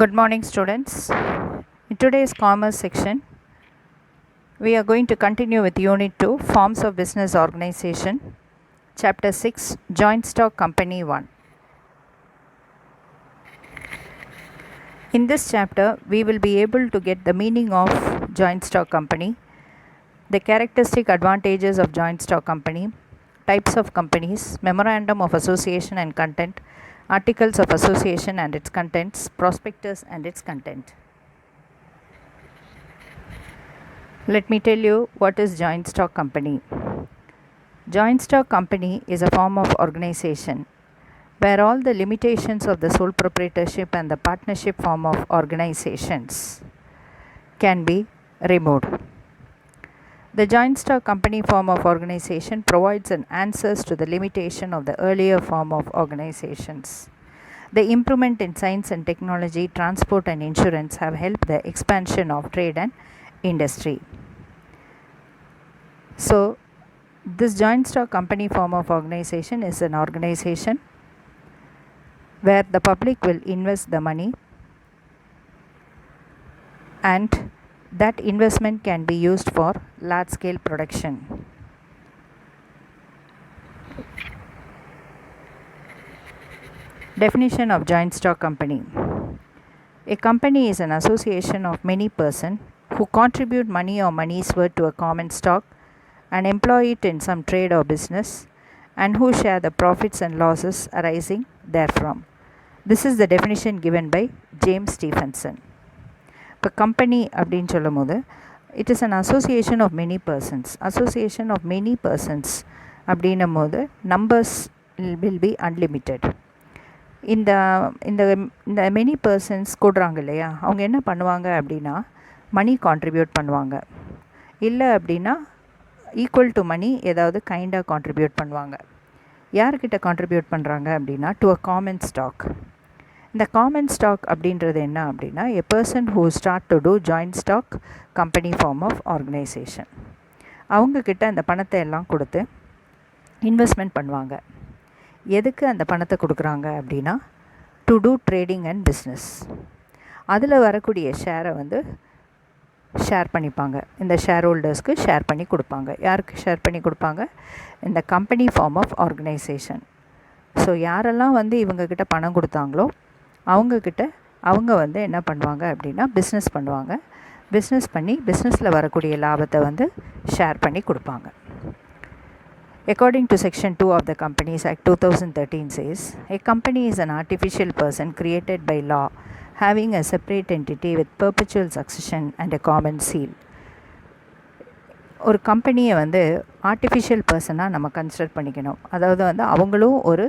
Good morning, students. In today's commerce section, we are going to continue with Unit 2, Forms of Business Organization, Chapter 6, Joint Stock Company 1. In this chapter, we will be able to get the meaning of joint stock company, the characteristic advantages of joint stock company, types of companies, memorandum of association and content, articles of association and its contents, prospectus and its content. Let me tell you what is joint stock company. Joint stock company is a form of organization where all the limitations of the sole proprietorship and the partnership form of organizations can be removed. The joint stock company form of organization provides an answers to the limitation of the earlier form of organizations. The improvement in science and technology, transport and insurance have helped the expansion of trade and industry. So, this joint stock company form of organization is an organization where the public will invest the money and that investment can be used for large scale production. Definition of joint stock company. A company is an association of many persons who contribute money or money's worth to a common stock and employ it in some trade or business, and who share the profits and losses arising therefrom. This is the definition given by James Stephenson. இப்போ company அப்படின்னு சொல்லும் போது it is an association of many persons. Association of many persons அப்படின்னும் போது numbers will be unlimited. இந்த இந்த இந்த many persons கூடுறாங்க இல்லையா, அவங்க என்ன பண்ணுவாங்க அப்படின்னா மணி கான்ட்ரிபியூட் பண்ணுவாங்க, இல்லை அப்படின்னா ஈக்குவல் டு மணி ஏதாவது கைண்டாக கான்ட்ரிபியூட் பண்ணுவாங்க. யார்கிட்ட கான்ட்ரிபியூட் பண்ணுறாங்க அப்படின்னா டு அ காமன் ஸ்டாக். இந்த காமன் ஸ்டாக் அப்படின்றது என்ன அப்படின்னா a person who start to do joint stock company form of organisation. அவங்கக்கிட்ட அந்த பணத்தை எல்லாம் கொடுத்து இன்வெஸ்ட்மெண்ட் பண்ணுவாங்க. எதுக்கு அந்த பணத்தை கொடுக்குறாங்க அப்படின்னா to do trading and business. அதில் வரக்கூடிய ஷேரை ஷேர் பண்ணிப்பாங்க. இந்த ஷேர் ஹோல்டர்ஸ்க்கு ஷேர் பண்ணி கொடுப்பாங்க. யாருக்கு ஷேர் பண்ணி கொடுப்பாங்க? இந்த company form of organisation. So யாரெல்லாம் இவங்கக்கிட்ட பணம் கொடுத்தாங்களோ அவங்கக்கிட்ட அவங்க என்ன பண்ணுவாங்க அப்படின்னா பிஸ்னஸ் பண்ணுவாங்க. பிஸ்னஸ் பண்ணி பிஸ்னஸில் வரக்கூடிய லாபத்தை ஷேர் பண்ணி கொடுப்பாங்க. According to Section 2 of the Companies Act 2013 says, a company is an artificial person created by law having a separate entity with perpetual succession and a common seal. ஒரு கம்பெனியை artificial பர்சனாக நம்ம கன்சிடர் பண்ணிக்கணும். அதாவது அவங்களும் ஒரு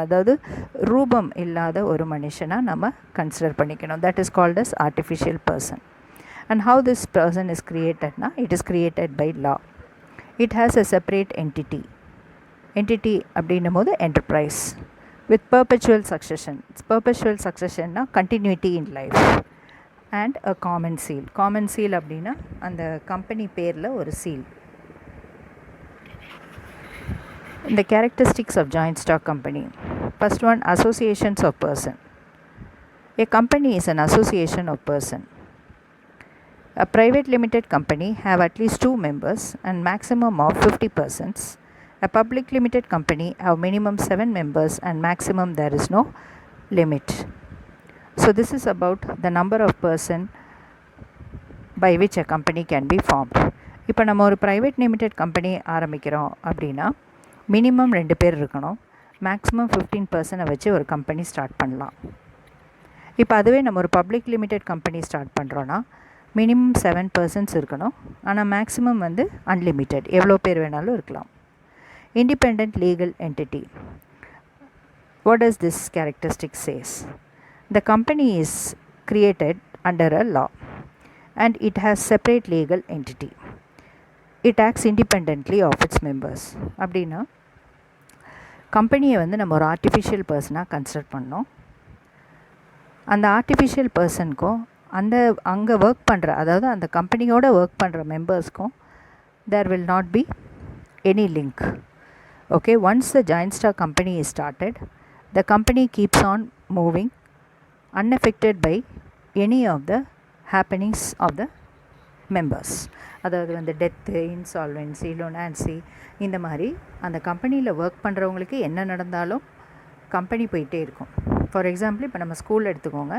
அதாவது ரூபம் இல்லாத ஒரு மனுஷனாக நம்ம கன்சிடர் பண்ணிக்கணும். That is called as artificial person. And how this person is கிரியேட்டட்னா it is created by law. It has a separate entity அப்படின்னும் போது enterprise with perpetual succession. Perpetual சக்சஷன்னா continuity in life and a common seal. Common seal அப்படின்னா அந்த company பேரில் ஒரு சீல். The characteristics of joint stock company. First one, associations of person. A company is an association of person. A private limited company have at least 2 members and maximum of 50 persons. A public limited company have minimum 7 members and maximum there is no limit. So this is about the number of person by which a company can be formed. இப்போ நம்ம ஒரு private limited company ஆரம்பிக்கிறோம் அப்படின்னா minimum 2 பேர் இருக்கணும். Maximum 15% வச்சு ஒரு company start பண்ணலாம். இப்போ அதுவே நம்ம ஒரு பப்ளிக் லிமிடெட் கம்பெனி ஸ்டார்ட் பண்ணுறோன்னா மினிமம் 7 பர்சன்ஸ் இருக்கணும். ஆனால் மேக்ஸிமம் அன்லிமிட்டெட், எவ்வளோ பேர் வேணாலும் இருக்கலாம். Independent legal entity. What does this characteristic says? The company is created under a law and it has separate legal entity. It acts independently of its members. அப்படின்னா கம்பெனியை நம்ம ஒரு ஆர்டிஃபிஷியல் பர்சனாக கன்சிடர் பண்ணோம். அந்த ஆர்டிஃபிஷியல் பர்சனுக்கும் அங்கே ஒர்க் பண்ணுற, அதாவது அந்த கம்பெனியோட ஒர்க் பண்ணுற மெம்பர்ஸ்க்கும் there will not be any link. Okay, once the joint stock company is started, the company keeps on moving unaffected by any of the happenings of the members. அதாவது வந்து death, insolvency, லொனான்சி, இந்த மாதிரி அந்த கம்பெனியில் work பண்ணுறவங்களுக்கு என்ன நடந்தாலும் company போயிட்டே இருக்கும். ஃபார் எக்ஸாம்பிள் இப்போ நம்ம ஸ்கூல் எடுத்துக்கோங்க.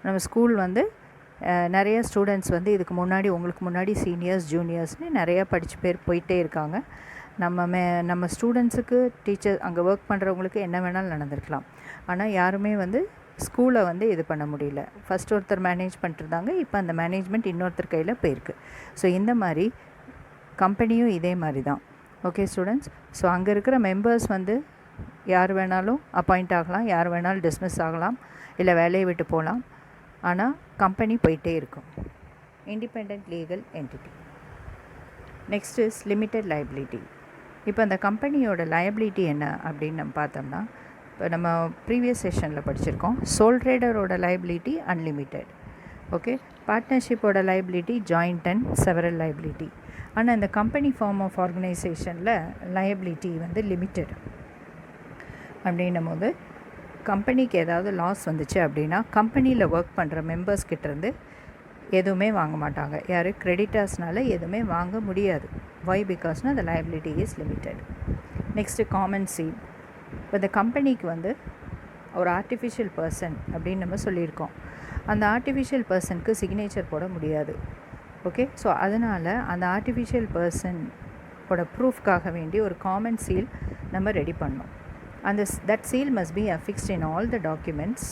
நம்ம ஸ்கூல் வந்து நிறைய ஸ்டூடெண்ட்ஸ் வந்து இதுக்கு முன்னாடி உங்களுக்கு முன்னாடி சீனியர்ஸ், ஜூனியர்ஸ்னு நிறையா படித்து பேர் போயிட்டே இருக்காங்க. நம்ம ஸ்டூடெண்ட்ஸுக்கு டீச்சர் அங்கே ஒர்க் பண்ணுறவங்களுக்கு என்ன வேணாலும் நடந்திருக்கலாம். ஆனால் யாருமே வந்து ஸ்கூலை வந்து இது பண்ண முடியல. ஃபஸ்ட் ஒருத்தர் மேனேஜ் பண்ணிட்டுருந்தாங்க, இப்போ அந்த மேனேஜ்மெண்ட் இன்னொருத்தர் கையில் போயிருக்கு. ஸோ இந்த மாதிரி கம்பெனியும் இதே மாதிரி தான். ஓகே ஸ்டூடெண்ட்ஸ், ஸோ அங்கே இருக்கிற மெம்பர்ஸ் வந்து யார் வேணாலும் அப்பாயிண்ட் ஆகலாம், யார் வேணாலும் டிஸ்மிஸ் ஆகலாம், இல்லை வேலையை விட்டு போகலாம். ஆனால் கம்பெனி போயிட்டே இருக்கும். Independent legal entity. Next is limited liability. இப்போ அந்த கம்பெனியோட லைபிலிட்டி என்ன அப்படின்னு நம்ம பார்த்தோம்னா, இப்போ நம்ம ப்ரீவியஸ் செஷனில் படிச்சிருக்கோம். சோல் ட்ரேடரோட லைபிலிட்டி அன்லிமிட்டெட். ஓகே, பார்ட்னர்ஷிப்போட liability joint and several liability. ஆனால் இந்த கம்பெனி ஃபார்ம் ஆஃப் ஆர்கனைசேஷனில் லைபிலிட்டி வந்து லிமிட்டெட். அப்படின்னும் போது கம்பெனிக்கு ஏதாவது லாஸ் வந்துச்சு அப்படின்னா கம்பெனியில் ஒர்க் பண்ணுற மெம்பர்ஸ் கிட்டேருந்து எதுவுமே வாங்க மாட்டாங்க. யார்? கிரெடிட்டர்ஸ்னால எதுவுமே வாங்க முடியாது. வை? பிகாஸ்னால் the liability is limited. Next common seal. இப்போ இந்த கம்பெனிக்கு வந்து ஒரு ஆர்டிஃபிஷியல் பர்சன் அப்படின்னு நம்ம சொல்லியிருக்கோம். அந்த ஆர்டிஃபிஷியல் பர்சனுக்கு சிக்னேச்சர் போட முடியாது. ஓகே, ஸோ அதனால் அந்த ஆர்டிஃபிஷியல் பர்சனோட ப்ரூஃப்காக வேண்டி ஒரு காமன் சீல் நம்ம ரெடி பண்ணோம். That seal must be affixed in all the documents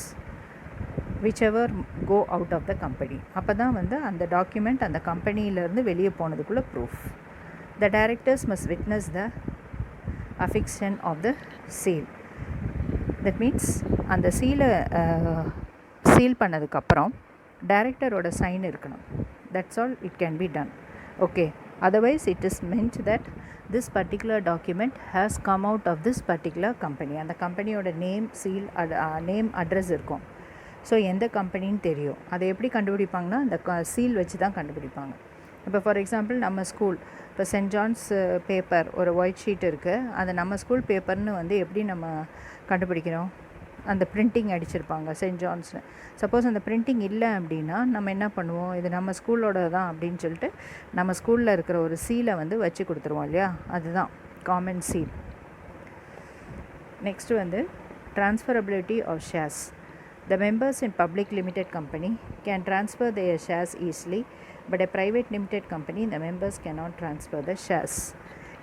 whichever go out of the company. அப்போ தான் வந்து அந்த டாக்குமெண்ட் அந்த கம்பெனியிலேருந்து வெளியே போனதுக்குள்ளே proof. The directors must witness the affixation of the seal. That means அந்த சீலை சீல் பண்ணதுக்கப்புறம் டைரக்டரோட சைன் இருக்கணும். That's all it can be done. Okay, otherwise it is meant that this particular document has come out of this particular company. அந்த கம்பெனியோட name, seal, name, address இருக்கும். So எந்த கம்பெனின்னு தெரியும். அதை எப்படி கண்டுபிடிப்பாங்கன்னா அந்த சீல் வச்சு தான் கண்டுபிடிப்பாங்க. இப்போ ஃபார் எக்ஸாம்பிள் நம்ம ஸ்கூல், இப்போ சென்ட் ஜான்ஸ் பேப்பர் ஒரு ஒயிட் ஷீட் இருக்குது, அது நம்ம ஸ்கூல் பேப்பர்னு வந்து எப்படி நம்ம கண்டுபிடிக்கிறோம்? அந்த பிரிண்டிங் அடிச்சிருப்பாங்க சென்ட் ஜான்ஸ்னு. சப்போஸ் அந்த பிரிண்டிங் இல்லை அப்படின்னா நம்ம என்ன பண்ணுவோம்? இது நம்ம ஸ்கூலோட தான் அப்படின்னு சொல்லிட்டு நம்ம ஸ்கூலில் இருக்கிற ஒரு சீலை வந்து வச்சு கொடுத்துருவோம் இல்லையா? அதுதான் காமன் சீல். நெக்ஸ்ட்டு வந்து transferability of shares. The members in public limited company can transfer their shares easily, but a private limited company the members cannot transfer the shares.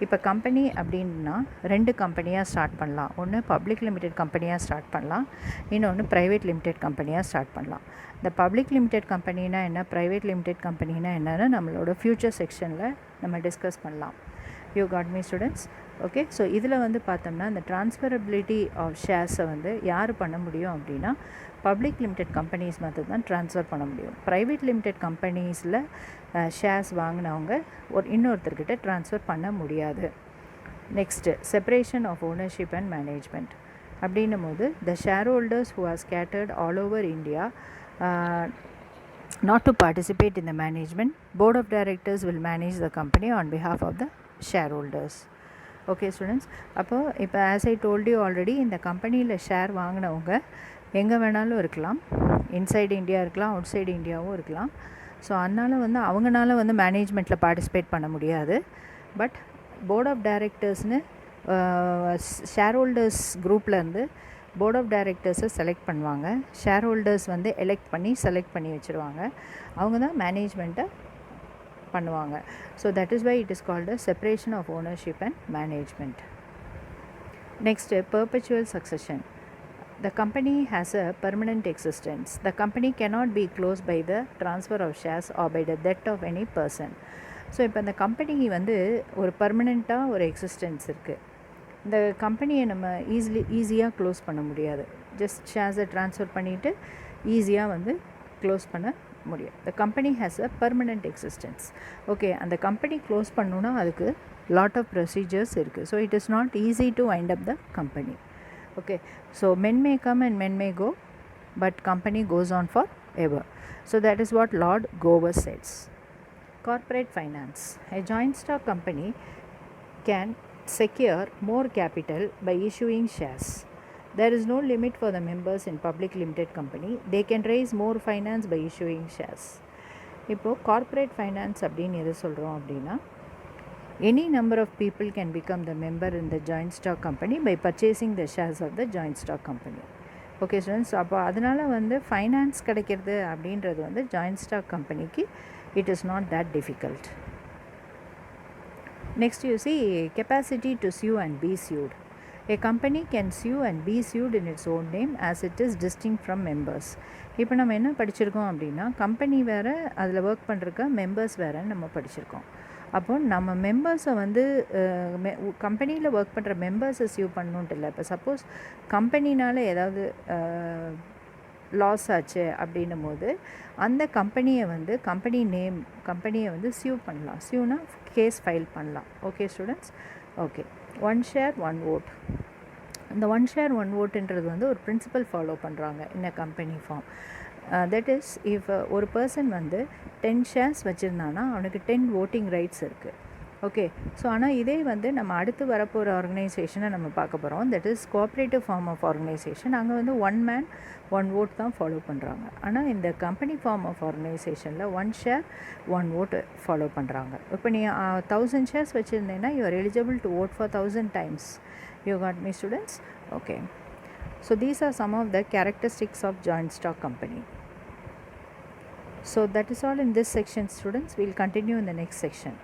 இப்போ கம்பெனி அப்படின்னா 2 கம்பெனியாக ஸ்டார்ட் பண்ணலாம். ஒன்று பப்ளிக் லிமிடெட் கம்பெனியாக start பண்ணலாம், இன்னொன்று private limited கம்பெனியாக start பண்ணலாம். இந்த பப்ளிக் லிமிடெட் கம்பெனினா என்ன, ப்ரைவேட் லிமிடெட் கம்பெனினா என்னன்னு நம்மளோட ஃப்யூச்சர் செக்ஷனில் நம்ம டிஸ்கஸ் பண்ணலாம். You got me students? Okay, so இதில் வந்து பார்த்தோம்னா இந்த ட்ரான்ஸ்ஃபரபிலிட்டி ஆஃப் ஷேர்ஸை வந்து யார் பண்ண முடியும் அப்படின்னா பப்ளிக் லிமிடெட் கம்பெனிஸ் மட்டும் தான் ட்ரான்ஸ்ஃபர் பண்ண முடியும். ப்ரைவேட் லிமிடெட் கம்பெனிஸில் ஷேர்ஸ் வாங்கினவங்க இன்னொருத்தர்கிட்ட ட்ரான்ஸ்ஃபர் பண்ண முடியாது. Next separation of ownership and management. அப்படின்னும் போது the shareholders who are scattered all over India not to participate in the management, board of directors will manage the company on behalf of the shareholders. Okay students, அப்போ இப்போ as I told you already, இந்த கம்பெனியில் share வாங்கினவங்க எங்கே வேணாலும் இருக்கலாம், inside India இருக்கலாம், out side இந்தியாவும் இருக்கலாம். ஸோ அதனால் வந்து அவங்களால வந்து மேனேஜ்மெண்ட்டில் பார்ட்டிசிபேட் பண்ண முடியாது. பட் போர்ட் ஆஃப் டைரக்டர்ஸ்னு ஷேர் ஹோல்டர்ஸ் குரூப்லேருந்து போர்ட் ஆஃப் டைரக்டர்ஸை செலக்ட் பண்ணுவாங்க. ஷேர் ஹோல்டர்ஸ் வந்து எலெக்ட் பண்ணி செலக்ட் பண்ணி வச்சுருவாங்க. அவங்க தான் மேனேஜ்மெண்ட்டை பண்ணுவாங்க. So that is why it is called separation of ownership and management. Next perpetual succession. The company has a permanent existence. The company cannot be closed by the transfer of shares or by the death of any person. So இப்போ இந்த company வந்து ஒரு பர்மனெண்ட்டாக ஒரு existence இருக்குது. இந்த கம்பெனியை நம்ம ஈஸியாக க்ளோஸ் பண்ண முடியாது. ஜஸ்ட் ஷேர்ஸை ட்ரான்ஸ்ஃபர் பண்ணிவிட்டு ஈஸியாக வந்து க்ளோஸ் பண்ண முடியும். The company has a permanent existence. Okay, அந்த கம்பெனி க்ளோஸ் பண்ணணுன்னா அதுக்கு லாட் ஆஃப் ப்ரொசீஜர்ஸ் இருக்குது. So it is not easy to wind up the company. Okay, so men may come and men may go, but company goes on for ever. So that is what Lord Gower says. Corporate finance. A joint stock company can secure more capital by issuing shares. There is no limit for the members in public limited company. They can raise more finance by issuing shares. இப்போது corporate finance அப்படின்னு எது சொல்கிறோம் அப்படின்னா, any number of people can become the member in the joint stock company by purchasing the shares of the joint stock company. Okay students, அப்போ அதனால் வந்து finance கிடைக்கிறது அப்படின்றது வந்து ஜாயிண்ட் ஸ்டாக் கம்பெனிக்கு it is not that difficult. Next you see capacity to sue and be sued. A company can sue and be sued in its own name as it is distinct from members. இப்போ நம்ம என்ன படிச்சிருக்கோம் அப்படின்னா, company வேறு, அதில் work பண்ணுறக்க members வேறுன்னு நம்ம படிச்சிருக்கோம். அப்போது நம்ம மெம்பர்ஸை வந்து கம்பெனியில் ஒர்க் பண்ணுற மெம்பர்ஸை சியூ பண்ணணுன்ட்டு இல்லை. இப்போ சப்போஸ் கம்பெனினால் ஏதாவது லாஸ் ஆச்சு அப்படின்னும் போது அந்த கம்பெனியை வந்து கம்பெனியை வந்து சியூ பண்ணலாம். சியூனா கேஸ் ஃபைல் பண்ணலாம். Okay students, okay. One share one vote. இந்த ஒன் ஷேர் ஒன் ஓட்டுன்றது வந்து ஒரு பிரின்சிபல் ஃபாலோ பண்ணுறாங்க இந்த company form. That is, if ஒரு பர்சன் வந்து 10 ஷேர்ஸ் வச்சுருந்தானா அவனுக்கு 10 voting ரைட்ஸ் இருக்குது. ஓகே. ஸோ ஆனால் இதே வந்து நம்ம அடுத்து வரப்போகிற ஆர்கனைசேஷனை நம்ம பார்க்க போகிறோம். That is cooperative form of organisation. அங்கே வந்து 1 man 1 vote தான் ஃபாலோ பண்ணுறாங்க. ஆனால் இந்த கம்பெனி ஃபார்ம் ஆஃப் ஆர்கனைசேஷனில் 1 share 1 vote ஃபாலோ பண்ணுறாங்க. இப்போ நீ 1000 shares வச்சுருந்தேன்னா you are eligible to vote for 1000 times. You got me, students? Okay. So these are some of the characteristics of joint stock company. So that is all in this section, students. We'll continue in the next section.